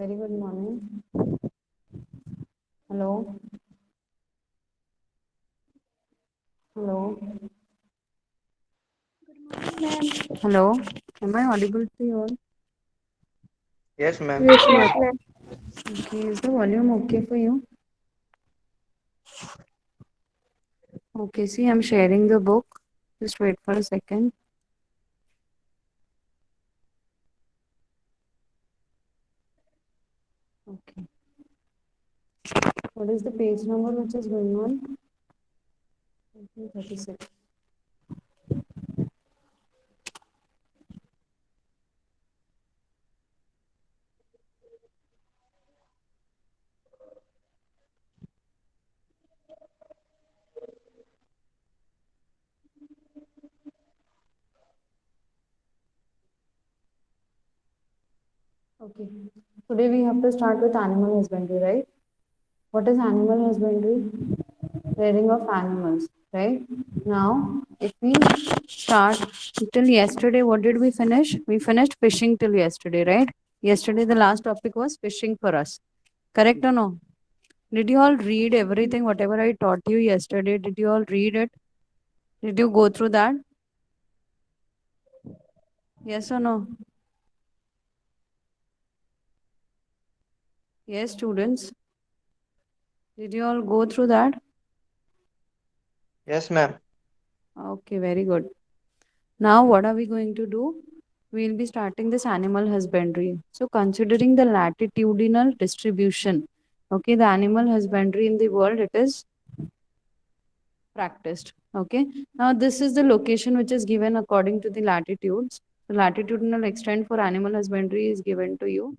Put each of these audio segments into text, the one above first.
Very good morning. Hello. Hello. Hello. Am I audible to you all? Yes, ma'am. Yes, ma'am. Yes, ma'am. Okay. Is the volume okay for you? Okay. See, I'm sharing the book. Just wait for a second. Okay. What is the page number which is going on? 36. Okay. Today we have to start with animal husbandry, right? What is animal husbandry? Rearing of animals, right? Now, if we start till yesterday, what did we finish? We finished fishing till yesterday, right? Yesterday, the last topic was fishing for us. Correct or no? Did you all read everything, whatever I taught you yesterday? Did you all read it? Did you go through that? Yes or no? Yes, students. Did you all go through that? Yes, ma'am. Okay, very good. Now, what are we going to do? We'll be starting this animal husbandry. So, considering the latitudinal distribution, okay, the animal husbandry in the world, it is practiced. Okay, now this is the location which is given according to the latitudes. The latitudinal extent for animal husbandry is given to you.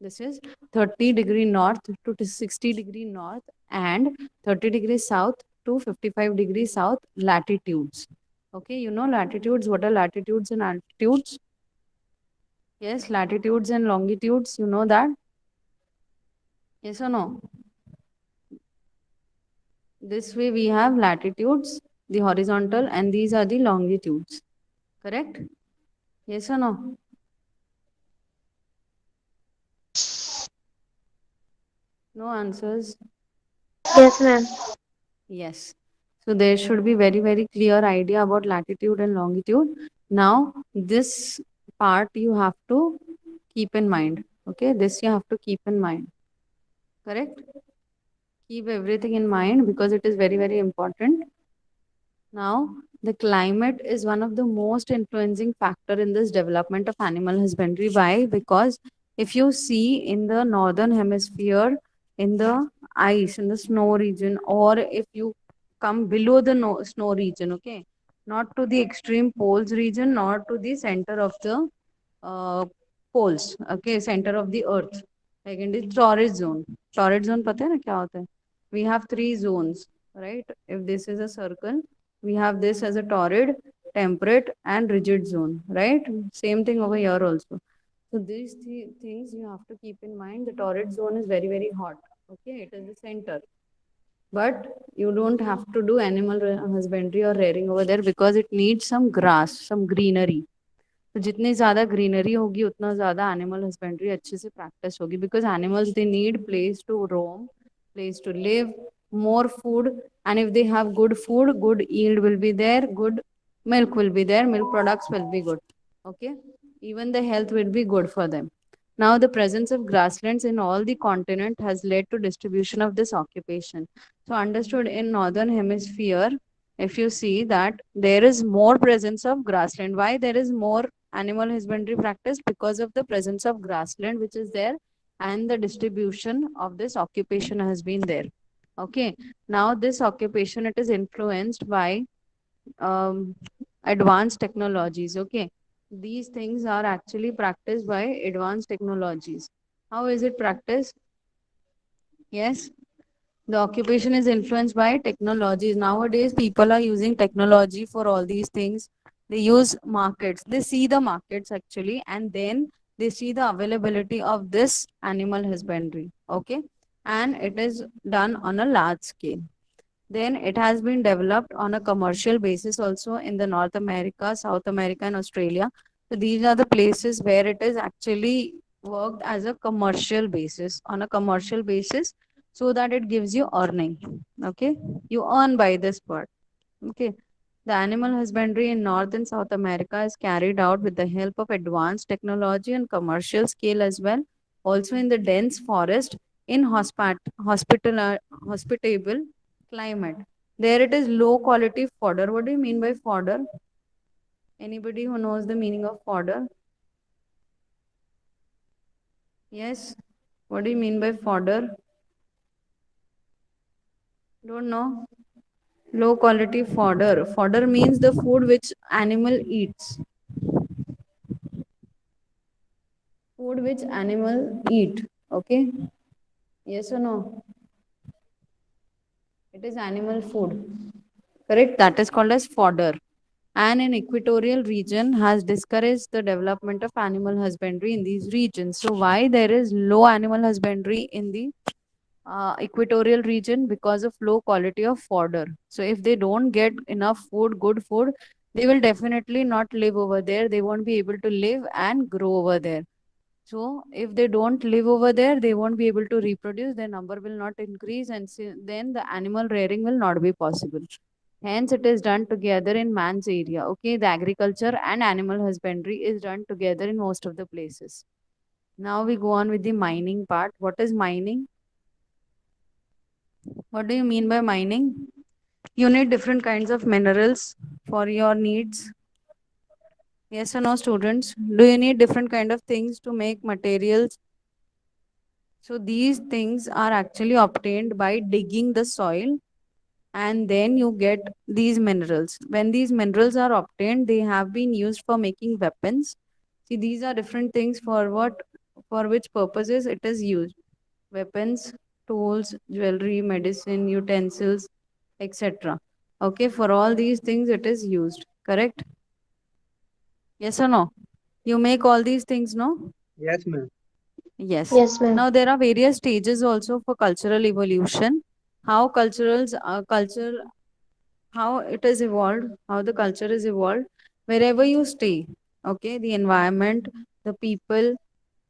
This is 30° north to 60° north and 30° south to 55° south latitudes. Okay, you know latitudes. What are latitudes and altitudes? Yes, latitudes and longitudes. You know that? Yes or no? This way we have latitudes, the horizontal, and these are the longitudes. Correct? Yes or no? No answers? Yes, ma'am. Yes. So there should be very, very clear idea about latitude and longitude. Now, this part you have to keep in mind. Okay, this you have to keep in mind. Correct? Keep everything in mind because it is very, very important. Now, the climate is one of the most influencing factor in this development of animal husbandry. Why? Because if you see in the northern hemisphere, in the ice, in the snow region, or if you come below the snow region, okay, not to the extreme poles region, not to the center of the uh, poles, okay, center of the earth, like in the torrid zone. Torrid zone, पता है ना क्या होता है? We have three zones, right? If this is a circle, we have this as a torrid, temperate, and rigid zone, right? Same thing over here also. So these things you have to keep in mind. The torrid zone is very, very hot. Okay, it is the center. But you don't have to do animal husbandry or rearing over there because it needs some grass, some greenery. तो जितनी ज़्यादा greenery होगी उतना ज़्यादा animal husbandry अच्छे से practice होगी because animals they need place to roam place to live, more food, and if they have good food, good yield will be there, good milk will be there, milk products will be good. Okay, even the health will be good for them. Now, the presence of grasslands in all the continent has led to distribution of this occupation. So, understood in northern hemisphere, if you see that there is more presence of grassland. Why there is more animal husbandry practice? Because of the presence of grassland which is there and the distribution of this occupation has been there. Okay, now this occupation it is influenced by um, advanced technologies. Okay, these things are actually practiced by advanced technologies. How is it practiced? Yes, the occupation is influenced by technologies. Nowadays people are using technology for all these things. They use markets, they see the markets actually, and then they see the availability of this animal husbandry. Okay, and it is done on a large scale. Then it has been developed on a commercial basis also in the North America, South America, and Australia. So these are the places where it is actually worked as a commercial basis, on a commercial basis, so that it gives you earning. Okay, you earn by this part. Okay, the animal husbandry in North and South America is carried out with the help of advanced technology and commercial scale as well. Also in the dense forest, in hospitable climate. There it is low quality fodder. What do you mean by fodder? Anybody who knows the meaning of fodder? Yes. What do you mean by fodder? Don't know. Low quality fodder. Fodder means the food which animal eats. Food which animal eat. Okay. Yes or no? It is animal food. Correct. That is called as fodder. And in equatorial region has discouraged the development of animal husbandry in these regions. So why there is low animal husbandry in the equatorial region? Because of low quality of fodder. So if they don't get enough food, good food, they will definitely not live over there. They won't be able to live and grow over there. So if they don't live over there, they won't be able to reproduce. Their number will not increase, and then the animal rearing will not be possible. Hence, it is done together in man's area. Okay, the agriculture and animal husbandry is done together in most of the places. Now we go on with the mining part. What is mining? What do you mean by mining? You need different kinds of minerals for your needs. Yes or no, students? Do you need different kind of things to make materials? So these things are actually obtained by digging the soil, and then you get these minerals. When these minerals are obtained, they have been used for making weapons. See, these are different things for what, for which purposes it is used. Weapons, tools, jewelry, medicine, utensils, etc. Okay, for all these things it is used. Correct? Yes or no? You make all these things, no? Yes, ma'am. Yes. Yes, ma'am. Now there are various stages also for cultural evolution. How how it is evolved, how the culture is evolved wherever you stay. Okay, the environment, the people,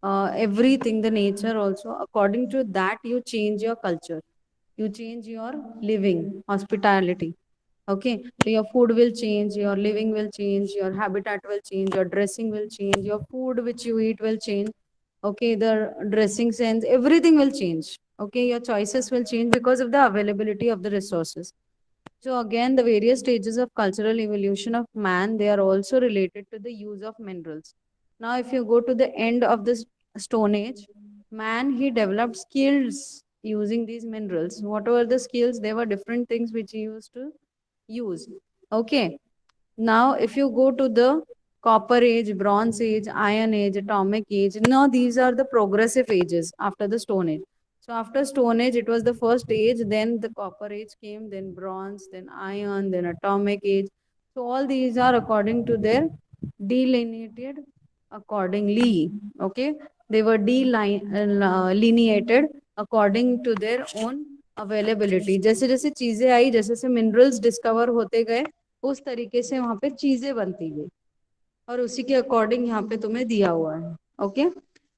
everything, the nature also. According to that, you change your culture. You change your living, hospitality. Okay, so your food will change, your living will change, your habitat will change, your dressing will change, your food which you eat will change. Okay, the dressing sense, everything will change. Okay, your choices will change because of the availability of the resources. So again, the various stages of cultural evolution of man, they are also related to the use of minerals. Now, if you go to the end of the Stone Age, man, he developed skills using these minerals. What were the skills? There were different things which he used to use. Okay. Now, if you go to the Copper Age, Bronze Age, Iron Age, Atomic Age, now these are the progressive ages after the Stone Age. So after Stone Age, it was the first age, then the Copper Age came, then Bronze, then Iron, then Atomic Age. So all these are according to their delineated accordingly. Okay, they were delineated according to their own availability. जैसे जैसे चीजें आई, जैसे जैसे minerals discover होते गए, उस तरीके से वहां पे चीजें बनती गई, और उसी के अकॉर्डिंग यहाँ पे तुम्हें दिया हुआ है. Okay,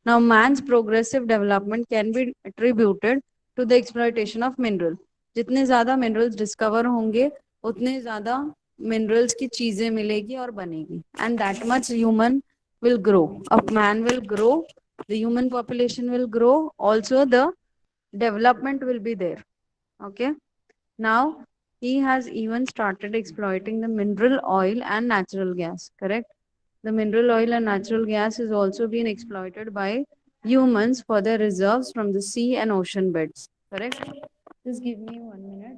now man's progressive development can be attributed to the exploitation of mineral. जितने ज्यादा मिनरल्स डिस्कवर होंगे, उतने ज्यादा मिनरल्स की चीजें मिलेगी और बनेगी, and that much human will grow, of man will grow, the human population will grow, also the development will be there. Okay, now he has even started exploiting the mineral oil and natural gas. Correct? The mineral oil and natural gas is also being exploited by humans for their reserves from the sea and ocean beds. Correct? Just give me 1 minute.